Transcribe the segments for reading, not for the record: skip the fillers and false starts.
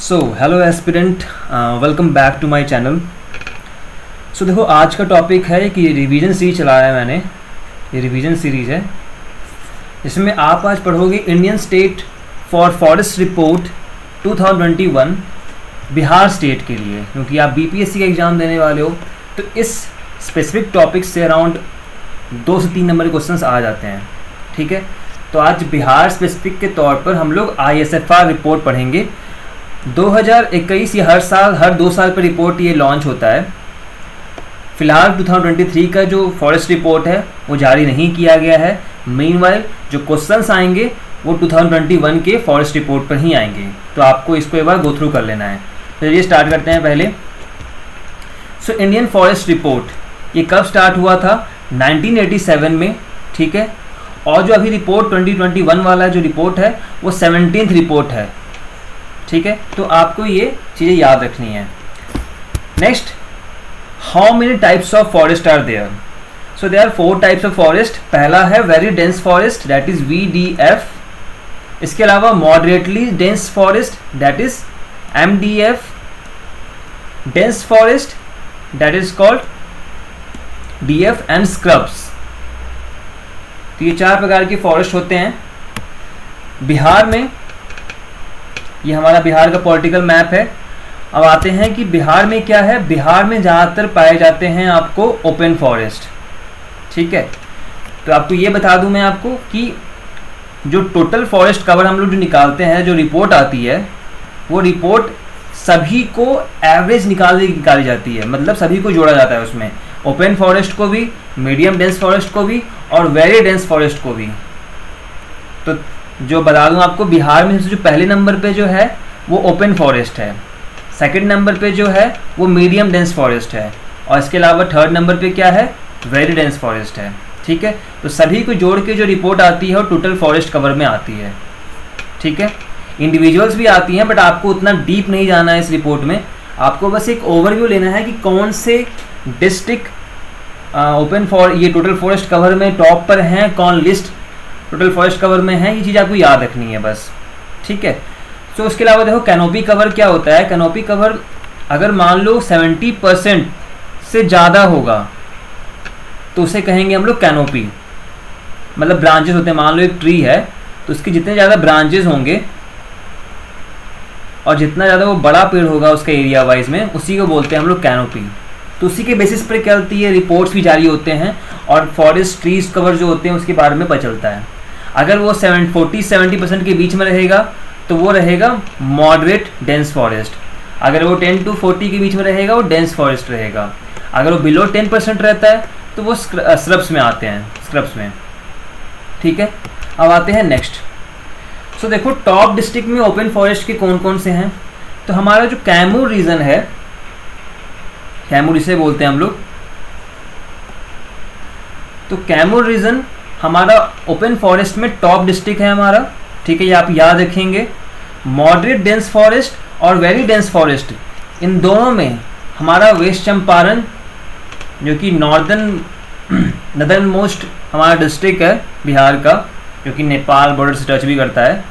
So hello aspirant, welcome back to my channel. So देखो, आज का टॉपिक है कि रिवीजन सीरीज चलाया है मैंने। ये रिवीजन सीरीज है, इसमें आप आज पढ़ोगे Indian state for forest report 2021 Bihar state के लिए, क्योंकि आप बीपीएससी का एग्ज़ाम देने वाले हो। तो इस स्पेसिफिक टॉपिक से अराउंड 2 से 3 नंबर के क्वेश्चंस आ जाते हैं। ठीक है, तो आज बिहार स्पेसिफिक के तौर पर हम लोग ISFR रिपोर्ट पढ़ेंगे। 2021 ये हर 2 साल पर रिपोर्ट ये लॉन्च होता है। फ़िलहाल 2023 का जो फॉरेस्ट रिपोर्ट है वो जारी नहीं किया गया है। मीनवाइल जो क्वेश्चंस आएंगे वो 2021 के फॉरेस्ट रिपोर्ट पर ही आएंगे, तो आपको इसको एक बार गो थ्रू कर लेना है। तो चलिए स्टार्ट करते हैं पहले। सो इंडियन फॉरेस्ट रिपोर्ट ये कब स्टार्ट हुआ था? 1987 में। ठीक है, और जो अभी रिपोर्ट 2021 वाला जो रिपोर्ट है वो 17th रिपोर्ट है। ठीक है, तो आपको ये चीज़ें याद रखनी है। Next, how many types of forest are there? So there are 4 types of forest. पहला है very dense forest, that is VDF। इसके अलावा moderately dense forest, that is MDF। Dense forest, that is called DF and scrubs. तो ये 4 प्रकार के forest होते हैं बिहार में। ये हमारा बिहार का पॉलिटिकल मैप है। अब आते हैं कि बिहार में क्या है। बिहार में ज़्यादातर पाए जाते हैं आपको ओपन फॉरेस्ट। ठीक है, तो आपको ये बता दूं मैं आपको कि जो टोटल फॉरेस्ट कवर हम लोग जो निकालते हैं, जो रिपोर्ट आती है, वो रिपोर्ट सभी को एवरेज निकाली जाती है। मतलब सभी को जोड़ा जाता है उसमें, ओपन फॉरेस्ट को भी, मीडियम डेंस फॉरेस्ट को भी और वेरी डेंस फॉरेस्ट को भी। तो जो बता दूं आपको, बिहार में जो पहले नंबर पे जो है वो ओपन फॉरेस्ट है, सेकंड नंबर पे जो है वो मीडियम डेंस फॉरेस्ट है, और इसके अलावा थर्ड नंबर पे क्या है? वेरी डेंस फॉरेस्ट है। ठीक है, तो सभी को जोड़ के जो रिपोर्ट आती है वो टोटल फॉरेस्ट कवर में आती है। ठीक है, इंडिविजुअल्स भी आती हैं, बट आपको उतना डीप नहीं जाना है इस रिपोर्ट में। आपको बस एक ओवरव्यू लेना है कि कौन से डिस्ट्रिक्ट ओपन फॉर ये टोटल फॉरेस्ट कवर में टॉप पर हैं, कौन लिस्ट टोटल फॉरेस्ट कवर में है, ये चीज़ आपको याद रखनी है बस। ठीक है, तो उसके अलावा देखो कैनोपी कवर क्या होता है। कैनोपी कवर अगर मान लो 70% से ज़्यादा होगा तो उसे कहेंगे हम लोग कैनोपी। मतलब ब्रांचेस होते हैं, मान लो एक ट्री है तो उसके जितने ज़्यादा ब्रांचेस होंगे और जितना ज़्यादा वो बड़ा पेड़ होगा उसका एरिया वाइज में, उसी को बोलते हैं हम लोग कैनोपी। तो उसी के बेसिस पर क्या होती है, रिपोर्ट्स भी जारी होते हैं और फॉरेस्ट ट्रीज कवर जो होते हैं उसके बारे में पता चलता है। अगर वो 40-70% के बीच में रहेगा तो वो रहेगा मॉडरेट डेंस फॉरेस्ट। अगर वो 10 to 40 के बीच में रहेगा वो डेंस फॉरेस्ट रहेगा। अगर वो बिलो 10% रहता है तो वो स्क्रब्स में आते हैं, स्क्रब्स में। ठीक है, अब आते हैं नेक्स्ट। सो देखो, टॉप डिस्ट्रिक्ट में ओपन फॉरेस्ट के कौन कौन से हैं। तो हमारा जो कैमूर रीजन है, कैमूर इसे बोलते हैं हम लोग, तो कैमूर रीजन हमारा ओपन फॉरेस्ट में टॉप डिस्ट्रिक्ट है हमारा। ठीक है, ये आप याद रखेंगे। मॉडरेट डेंस फॉरेस्ट और वेरी डेंस फॉरेस्ट, इन दोनों में हमारा वेस्ट चंपारण, जो कि नदर्न मोस्ट हमारा डिस्ट्रिक्ट है बिहार का, जो कि नेपाल बॉर्डर से टच भी करता है।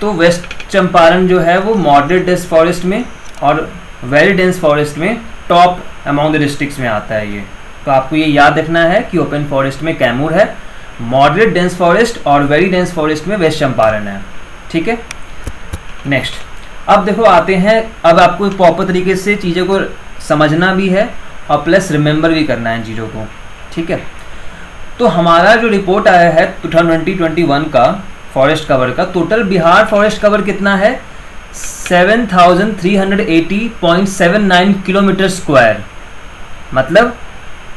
तो वेस्ट चंपारण जो है वो मॉडरेट डेंस फॉरेस्ट में और वेरी डेंस फॉरेस्ट में टॉप अमॉन्ग द डिस्ट्रिक्ट्स में आता है ये। तो आपको ये याद रखना है कि ओपन फॉरेस्ट में कैमूर है, मॉडरेट डेंस फॉरेस्ट और वेरी डेंस फॉरेस्ट में वेस्ट चंपारण है। ठीक है, नेक्स्ट। अब देखो आते हैं, अब आपको प्रॉपर तरीके से चीज़ों को समझना भी है और प्लस रिमेंबर भी करना है चीज़ों को। ठीक है, तो हमारा जो रिपोर्ट आया है 2021 का फॉरेस्ट कवर का, टोटल बिहार फॉरेस्ट कवर कितना है? 7380.79 किलोमीटर स्क्वायर। मतलब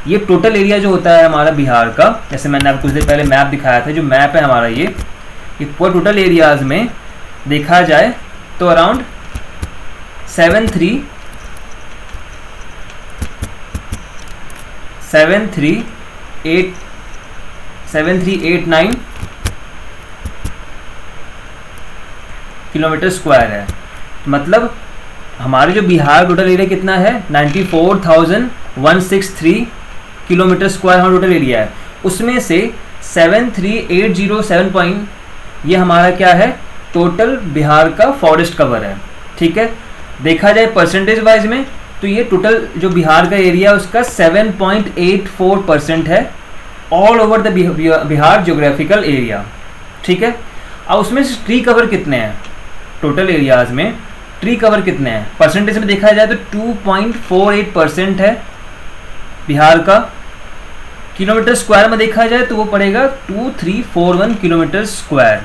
ये टोटल एरिया जो होता है हमारा बिहार का, जैसे मैंने आपको कुछ देर पहले मैप दिखाया था, जो मैप है हमारा ये पूरा टोटल एरियाज में देखा जाए तो अराउंड 7389 किलोमीटर स्क्वायर है। मतलब हमारे जो बिहार टोटल एरिया कितना है? 94,163 किलोमीटर स्क्वायर हमारा टोटल एरिया है। उसमें से 73807 ये हमारा क्या है? टोटल बिहार का फॉरेस्ट कवर है। ठीक है, देखा जाए परसेंटेज वाइज में तो ये टोटल जो बिहार का एरिया उसका 7.84% है all over the Bihar geographical area. ठीक है, अब उसमें से ट्री कवर कितने हैं, टोटल एरियाज में ट्री कवर कितने हैं, परसेंटेज में देखा जाए तो 2.48% है बिहार का। किलोमीटर स्क्वायर में देखा जाए तो वो पड़ेगा 2341 किलोमीटर स्क्वायर।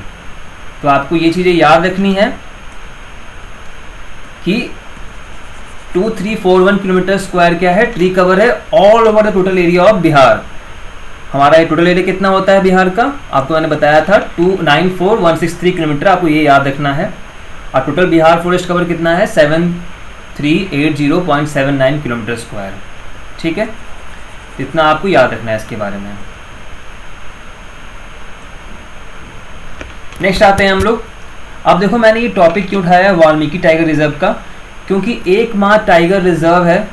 तो आपको ये चीज़ें याद रखनी है कि 2341 किलोमीटर स्क्वायर क्या है, ट्री कवर है all over the total area of Bihar. हमारा ये टोटल एरिया कितना होता है बिहार का, आपको मैंने बताया था 294163 किलोमीटर, आपको ये याद रखना है। और टोटल बिहार फॉरेस्ट कवर कितना है 7380.79 किलोमीटर स्क्वायर। ठीक है, इतना आपको याद रखना है इसके बारे में। नेक्स्ट आते हैं हम लोग। अब देखो मैंने ये टॉपिक क्यों उठाया है वाल्मीकि टाइगर रिजर्व का, क्योंकि एकमात्र टाइगर रिजर्व है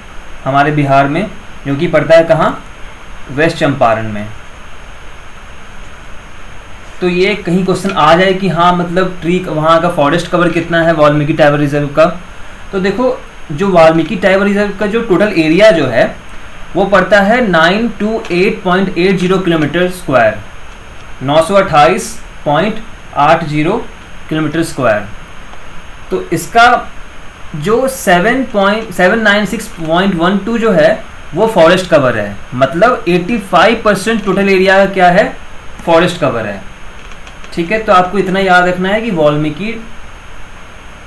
हमारे बिहार में जो कि पड़ता है कहाँ, वेस्ट चंपारण में। तो ये कहीं क्वेश्चन आ जाए कि हाँ मतलब ट्री वहाँ का फॉरेस्ट कवर कितना है वाल्मीकि टाइगर रिजर्व का, तो देखो जो वाल्मीकि टाइगर रिजर्व का जो टोटल एरिया जो है वो पड़ता है 928.80 किलोमीटर स्क्वायर, 928.80 किलोमीटर स्क्वायर। तो इसका जो 796.12 जो है वो फॉरेस्ट कवर है, मतलब 85% टोटल एरिया क्या है, फॉरेस्ट कवर है। ठीक है, तो आपको इतना याद रखना है कि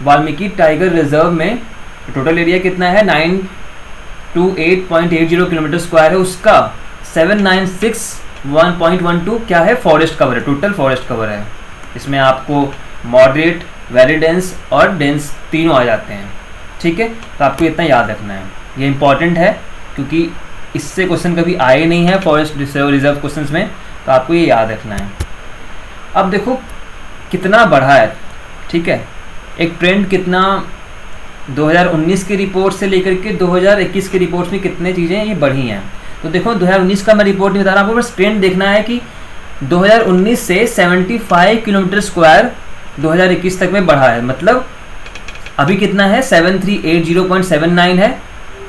वाल्मीकि टाइगर रिजर्व में टोटल एरिया कितना है 928.80 किलोमीटर स्क्वायर है, उसका 796.12 क्या है, फॉरेस्ट कवर है, टोटल फॉरेस्ट कवर है। इसमें आपको मॉडरेट, वेरी डेंस और डेंस तीनों आ जाते हैं। ठीक है, तो आपको इतना याद रखना है, ये इंपॉर्टेंट है क्योंकि इससे क्वेश्चन कभी आए नहीं है फॉरेस्ट रिजर्व क्वेश्चंस में, तो आपको ये याद रखना है। अब देखो कितना बढ़ा है। ठीक है, एक ट्रेंड कितना 2019 की रिपोर्ट से लेकर के 2021 की रिपोर्ट में कितने चीज़ें ये बढ़ी हैं। तो देखो 2019 का मैं रिपोर्ट नहीं बता रहा, आपको बस ट्रेंड देखना है कि 2019 से 75 किलोमीटर स्क्वायर 2021 तक में बढ़ा है, मतलब अभी कितना है 7380.79 है,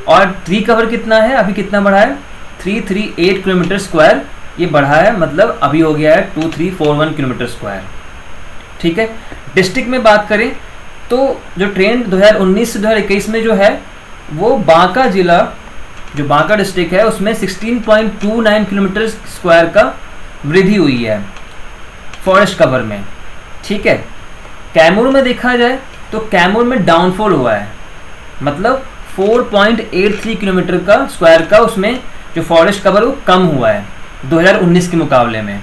और ट्री कवर कितना है, अभी कितना बढ़ा है 338 किलोमीटर स्क्वायर ये बढ़ा है, मतलब अभी हो गया है 2341 किलोमीटर स्क्वायर। ठीक है, डिस्ट्रिक्ट में बात करें तो जो ट्रेंड 2019 से 2021 में जो है वो बांका जिला, जो बांका डिस्ट्रिक्ट है उसमें 16.29 किलोमीटर स्क्वायर का वृद्धि हुई है फॉरेस्ट कवर में। ठीक है, कैमूर में देखा जाए तो कैमूर में डाउनफॉल हुआ है, मतलब 4.83 किलोमीटर का स्क्वायर का उसमें जो फॉरेस्ट कवर वो कम हुआ है 2019 के मुकाबले में।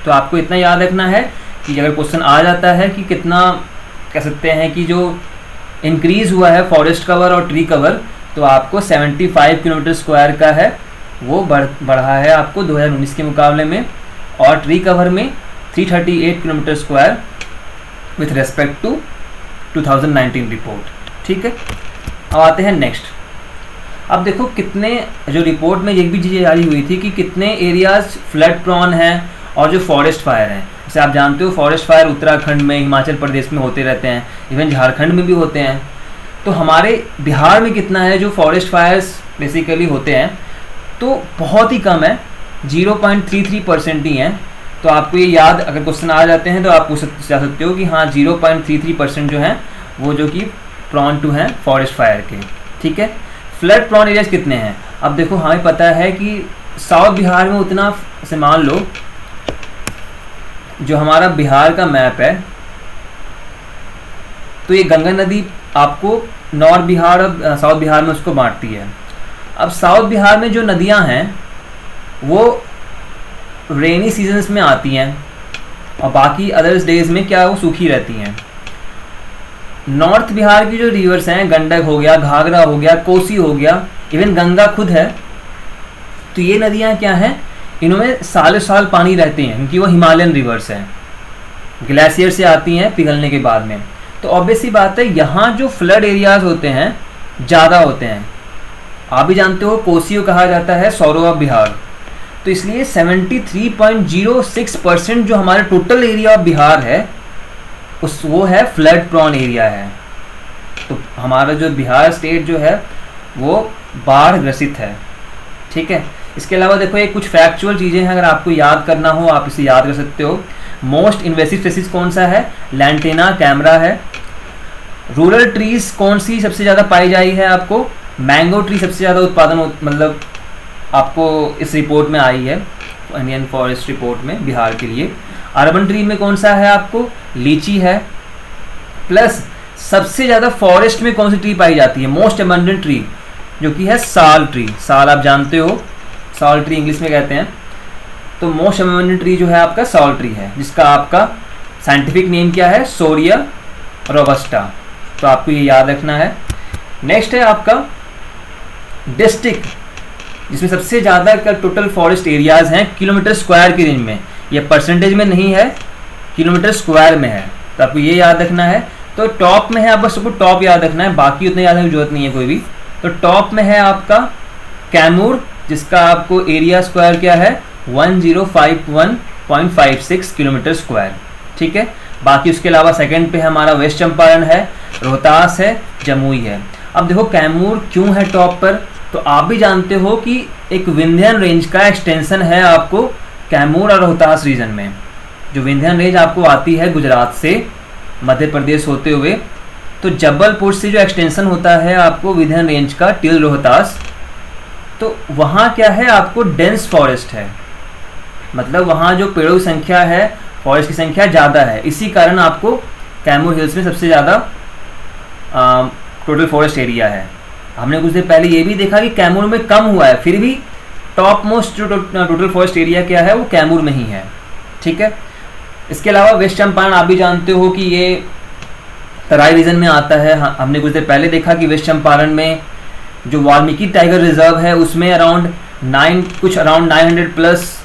तो आपको इतना याद रखना है कि अगर क्वेश्चन आ जाता है कि कितना कह सकते हैं कि जो इंक्रीज़ हुआ है फॉरेस्ट कवर और ट्री कवर, तो आपको 75 किलोमीटर स्क्वायर का है वो बढ़ा है आपको 2019 के मुकाबले में, और ट्री कवर में 338 kilometre square with respect to 2019 report. ठीक है, अब आते हैं नेक्स्ट। अब देखो कितने जो रिपोर्ट में एक भी चीज़ें जारी हुई थी कि कितने एरियाज फ्लड प्रॉन हैं और जो फॉरेस्ट फायर हैं। जैसे आप जानते हो फॉरेस्ट फायर उत्तराखंड में, हिमाचल प्रदेश में होते रहते हैं, इवन झारखंड में भी होते हैं। तो हमारे बिहार में कितना है जो फॉरेस्ट फायर्स बेसिकली होते हैं, तो बहुत ही कम है, 0.33% ही हैं। तो आपको ये याद, अगर क्वेश्चन आ जाते हैं तो आप पूछ जा सकते हो कि हाँ 0.33% जो हैं वो जो कि प्रॉन टू हैं फॉरेस्ट फायर के। ठीक है, फ्लड प्रॉन एरियाज कितने हैं। अब देखो हमें पता है कि साउथ बिहार में उतना से मान लो जो हमारा बिहार का मैप है, तो ये गंगा नदी आपको नॉर्थ बिहार और साउथ बिहार में उसको बांटती है। अब साउथ बिहार में जो नदियां हैं वो रेनी सीजन्स में आती हैं और बाकी अदर्स डेज में क्या वो सूखी रहती हैं। नॉर्थ बिहार की जो रिवर्स हैं, गंडक हो गया, घाघरा हो गया, कोसी हो गया, इवन गंगा खुद है, तो ये नदियां क्या हैं, इनमें सालों साल पानी रहते हैं क्योंकि वो हिमालयन रिवर्स हैं, ग्लेशियर से आती हैं पिघलने के बाद में। तो ऑब्वियस सी बात है यहाँ जो फ्लड एरियाज होते हैं ज़्यादा होते हैं। आप भी जानते हो कोसी को कहा जाता है सौरो ऑफ बिहार, तो इसलिए 73.06% जो हमारे टोटल एरिया ऑफ बिहार है वो है फ्लड प्रॉन एरिया है। तो हमारा जो बिहार स्टेट जो है वो बाढ़ ग्रसित है। ठीक है, इसके अलावा देखो ये कुछ फैक्चुअल चीज़ें हैं, अगर आपको याद करना हो आप इसे याद कर सकते हो। मोस्ट इन्वेसिव स्पीसीज कौन सा है? लैंटेना कैमरा है। रूरल ट्रीज कौन सी सबसे ज़्यादा पाई जाई है? आपको मैंगो ट्री सबसे ज़्यादा उत्पादन मतलब आपको इस रिपोर्ट में आई है, इंडियन फॉरेस्ट रिपोर्ट में बिहार के लिए। अर्बन ट्री में कौन सा है? आपको लीची है। प्लस सबसे ज़्यादा फॉरेस्ट में कौन सी ट्री पाई जाती है? मोस्ट अबंडेंट ट्री जो कि है साल ट्री। साल आप जानते हो, साल ट्री इंग्लिश में कहते हैं। तो मोस्ट अबंडेंट ट्री जो है आपका साल ट्री है, जिसका आपका साइंटिफिक नेम क्या है? सोरिया रोबस्टा। तो आपको ये याद रखना है। नेक्स्ट है आपका डिस्ट्रिक्ट, जिसमें सबसे ज़्यादा का टोटल फॉरेस्ट एरियाज हैं किलोमीटर स्क्वायर की रेंज में। ये परसेंटेज में नहीं है, किलोमीटर स्क्वायर में है, तो आपको ये याद रखना है। तो टॉप में है, आप बस सबको टॉप याद रखना है, बाकी उतने याद रखने की जरूरत नहीं है कोई भी। तो टॉप में है आपका कैमूर, जिसका आपको एरिया स्क्वायर क्या है? 1051.56 किलोमीटर स्क्वायर। ठीक है, बाकी उसके अलावा सेकंड पे हमारा वेस्ट चंपारण है, रोहतास है, जमुई है। अब देखो कैमूर क्यों है टॉप पर, तो आप भी जानते हो कि एक विंध्यन रेंज का एक्सटेंशन है आपको कैमूर और रोहतास रीजन में। जो विंध्यन रेंज आपको आती है गुजरात से मध्य प्रदेश होते हुए, तो जबलपुर से जो एक्सटेंशन होता है आपको विंध्यन रेंज का टिल रोहतास, तो वहाँ क्या है? आपको डेंस फॉरेस्ट है, मतलब वहाँ जो पेड़ों की संख्या है, फॉरेस्ट की संख्या ज़्यादा है। इसी कारण आपको कैमूर हिल्स में सबसे ज़्यादा टोटल फॉरेस्ट एरिया है। हमने कुछ देर पहले ये भी देखा कि कैमूर में कम हुआ है, फिर भी टॉप मोस्ट जो टोटल फॉरेस्ट एरिया क्या है वो कैमूर में ही है। ठीक है, इसके अलावा वेस्ट चंपारण आप भी जानते हो कि ये तराई रीजन में आता है। हमने कुछ देर पहले देखा कि वेस्ट चंपारण में जो वाल्मीकि टाइगर रिजर्व है उसमें अराउंड 900 प्लस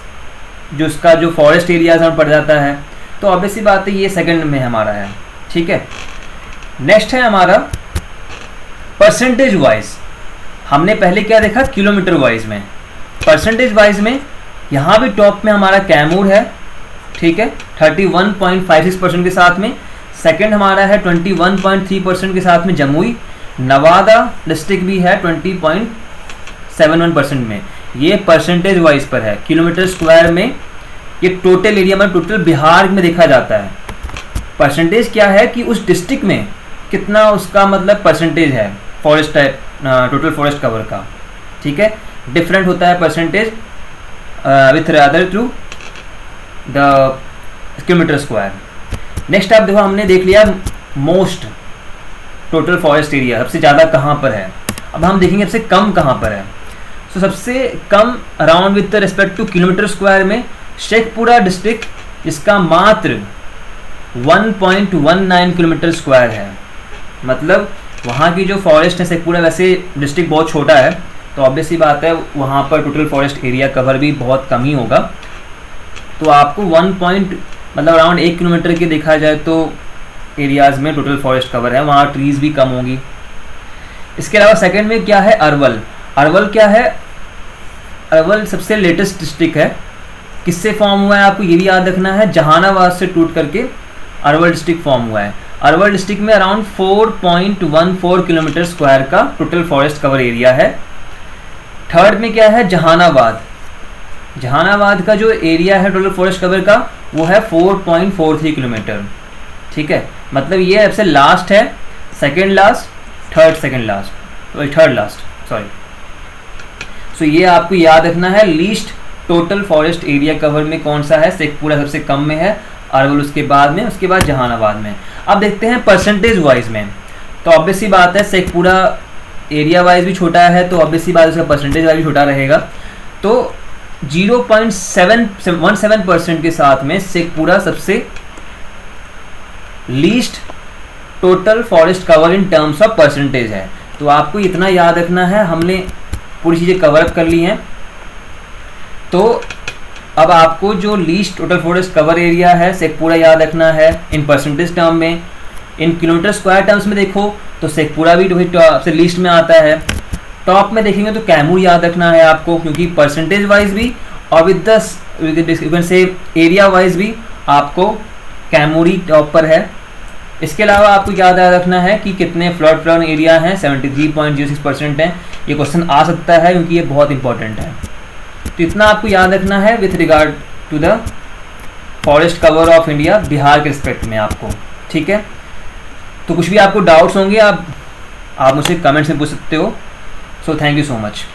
जो उसका जो फॉरेस्ट एरियाज में पड़ जाता है। तो ऑब्वियसली बात है ये सेकंड में हमारा है। ठीक है, नेक्स्ट है हमारा परसेंटेज वाइज। हमने पहले क्या देखा? किलोमीटर वाइज में। परसेंटेज वाइज में यहाँ भी टॉप में हमारा कैमूर है। ठीक है, 31.56% के साथ में। सेकंड हमारा है 21.3% के साथ में जमुई। नवादा डिस्ट्रिक्ट भी है 20.71% में। ये परसेंटेज वाइज पर है, किलोमीटर स्क्वायर में। ये टोटल एरिया में, टोटल बिहार में देखा जाता है। परसेंटेज क्या है कि उस डिस्ट्रिक्ट में कितना उसका मतलब परसेंटेज है फॉरेस्ट टोटल फॉरेस्ट कवर का। ठीक है, डिफरेंट होता है percentage with other to the kilometre square. Next आप देखो, हमने देख लिया मोस्ट टोटल फॉरेस्ट एरिया सबसे ज़्यादा कहाँ पर है। अब हम देखेंगे सबसे कम कहाँ पर है। तो सबसे come around with respect two kilometre square में शेखपुरा डिस्ट्रिक्ट, जिसका मात्र 1.19 किलोमीटर स्क्वायर है। मतलब वहाँ की जो फॉरेस्ट है शेखपुरा, वैसे डिस्ट्रिक्ट बहुत छोटा है तो ऑब्वियसली बात है वहाँ पर टोटल फॉरेस्ट एरिया कवर भी बहुत कम ही होगा। तो आपको मतलब अराउंड 1 किलोमीटर के देखा जाए तो एरियाज़ में टोटल फॉरेस्ट कवर है, वहाँ ट्रीज़ भी कम होंगी। इसके अलावा सेकंड में क्या है? अरवल। अरवल क्या है? अरवल सबसे लेटेस्ट डिस्ट्रिक्ट है। किससे फॉर्म हुआ है आपको ये भी याद रखना है, जहानाबाद से टूट करके अरवल डिस्ट्रिक्ट फॉर्म हुआ है। अरवल डिस्ट्रिक्ट में अराउंड 4.14 किलोमीटर स्क्वायर का टोटल फॉरेस्ट कवर एरिया है। थर्ड में क्या है? जहानाबाद। जहानाबाद का जो एरिया है टोटल फॉरेस्ट कवर का वो है 4.43 किलोमीटर। ठीक है, मतलब ये सबसे लास्ट है, second last, third last sorry. So ये आपको याद रखना है, least total forest area cover में कौन सा है? शेखपुरा सबसे कम में है, अरवल उसके बाद में, उसके बाद जहानाबाद में। अब देखते हैं परसेंटेज वाइज में। तो ऑब्वियसली बात है शेखपुरा एरिया वाइज भी छोटा है तो ऑब्वियसली बात है उसका परसेंटेज वाइज भी छोटा रहेगा। तो 0.717% के साथ में शेखपुरा सबसे least total forest cover in terms of percentage है। तो आपको इतना याद रखना है, हमने पूरी चीज़ें कवर अप कर ली हैं। तो अब आपको जो least total forest cover area है शेखपुरा याद रखना है इन परसेंटेज टर्म में। इन किलोमीटर स्क्वायर टर्म्स में देखो तो शेखपुरा भी सबसे लीस्ट में आता है। टॉप में देखेंगे तो कैमूर याद रखना है आपको, क्योंकि परसेंटेज वाइज भी और विद द से एरिया वाइज भी आपको कैमूर ही टॉप पर है। इसके अलावा आपको क्या याद रखना है कि कितने फ्लड प्रोन एरिया हैं, 73.06% हैं। ये क्वेश्चन आ सकता है क्योंकि ये बहुत इंपॉर्टेंट है। तो इतना आपको याद रखना है with regard to the forest cover of India Bihar के रिस्पेक्ट में आपको, ठीक है। तो कुछ भी आपको डाउट्स होंगे आप मुझसे कमेंट्स में पूछ सकते हो। So thank you so much.